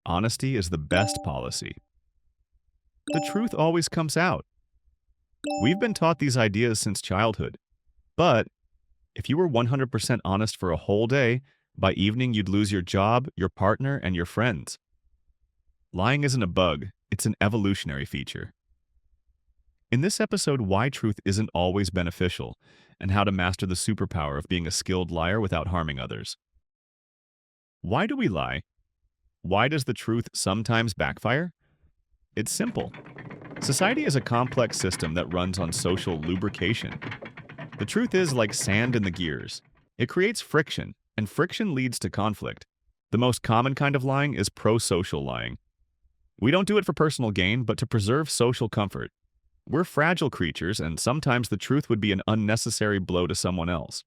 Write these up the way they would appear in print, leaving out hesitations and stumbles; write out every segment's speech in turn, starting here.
honesty is the best policy. The truth always comes out. We've been taught these ideas since childhood. But if you were 100% honest for a whole day, by evening you'd lose your job, your partner, and your friends. Lying isn't a bug, it's an evolutionary feature. In this episode, why truth isn't always beneficial, and how to master the superpower of being a skilled liar without harming others. Why do we lie? Why does the truth sometimes backfire? It's simple. Society is a complex system that runs on social lubrication. The truth is like sand in the gears. It creates friction, and friction leads to conflict. The most common kind of lying is pro-social lying. We don't do it for personal gain, but to preserve social comfort. We're fragile creatures, and sometimes the truth would be an unnecessary blow to someone else.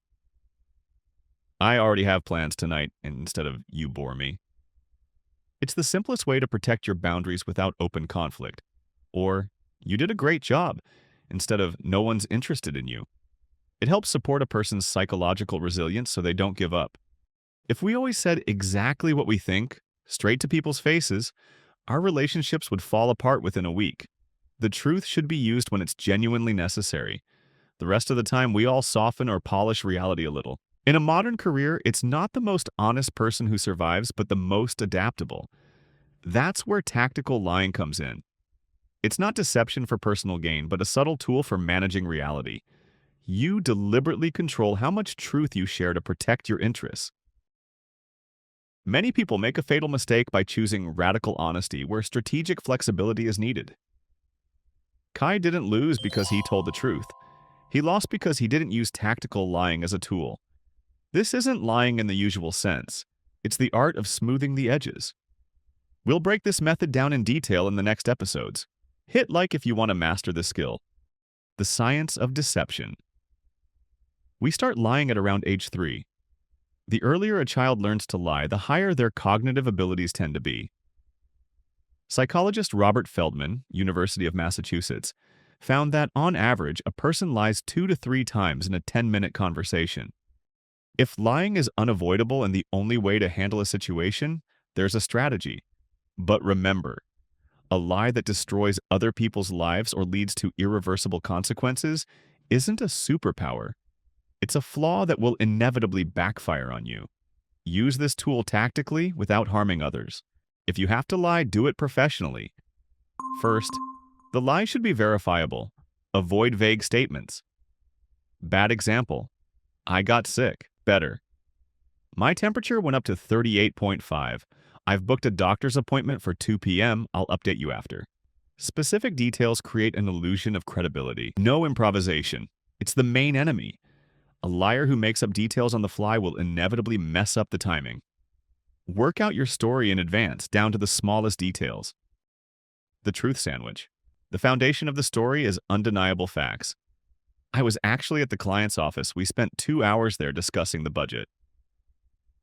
I already have plans tonight, instead of you bore me. It's the simplest way to protect your boundaries without open conflict. Or, you did a great job, instead of no one's interested in you. It helps support a person's psychological resilience so they don't give up. If we always said exactly what we think, straight to people's faces, our relationships would fall apart within a week. The truth should be used when it's genuinely necessary. The rest of the time, we all soften or polish reality a little. In a modern career, it's not the most honest person who survives, but the most adaptable. That's where tactical lying comes in. It's not deception for personal gain, but a subtle tool for managing reality. You deliberately control how much truth you share to protect your interests. Many people make a fatal mistake by choosing radical honesty where strategic flexibility is needed. Kai didn't lose because he told the truth. He lost because he didn't use tactical lying as a tool. This isn't lying in the usual sense. It's the art of smoothing the edges. We'll break this method down in detail in the next episodes. Hit like if you want to master this skill. The science of deception. We start lying at around age 3. The earlier a child learns to lie, the higher their cognitive abilities tend to be. Psychologist Robert Feldman, University of Massachusetts, found that, on average, a person lies 2 to 3 times in a 10-minute conversation. If lying is unavoidable and the only way to handle a situation, there's a strategy. But remember, a lie that destroys other people's lives or leads to irreversible consequences isn't a superpower. It's a flaw that will inevitably backfire on you. Use this tool tactically without harming others. If you have to lie, do it professionally. First, the lie should be verifiable. Avoid vague statements. Bad example. I got sick. Better. My temperature went up to 38.5. I've booked a doctor's appointment for 2 p.m. I'll update you after. Specific details create an illusion of credibility. No improvisation. It's the main enemy. A liar who makes up details on the fly will inevitably mess up the timing. Work out your story in advance, down to the smallest details. The truth sandwich. The foundation of the story is undeniable facts. I was actually at the client's office. We spent 2 hours there discussing the budget.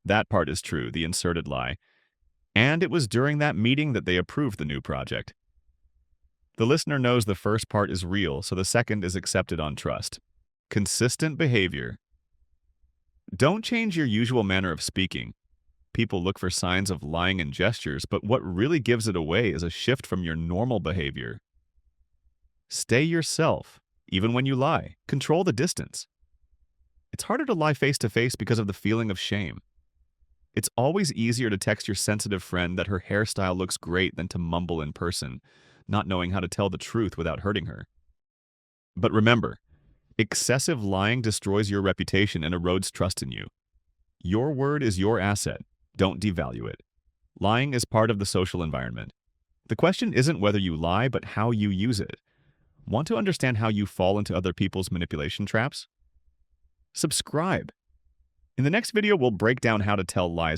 That part is true, the inserted lie. And it was during that meeting that they approved the new project. The listener knows the first part is real, so the second is accepted on trust. Consistent behavior. Don't change your usual manner of speaking. People look for signs of lying in gestures, but what really gives it away is a shift from your normal behavior. Stay yourself, even when you lie. Control the distance. It's harder to lie face-to-face because of the feeling of shame. It's always easier to text your sensitive friend that her hairstyle looks great than to mumble in person, not knowing how to tell the truth without hurting her. But remember, excessive lying destroys your reputation and erodes trust in you. Your word is your asset. Don't devalue it. Lying is part of the social environment. The question isn't whether you lie, but how you use it. Want to understand how you fall into other people's manipulation traps? Subscribe. In the next video, we'll break down how to tell lies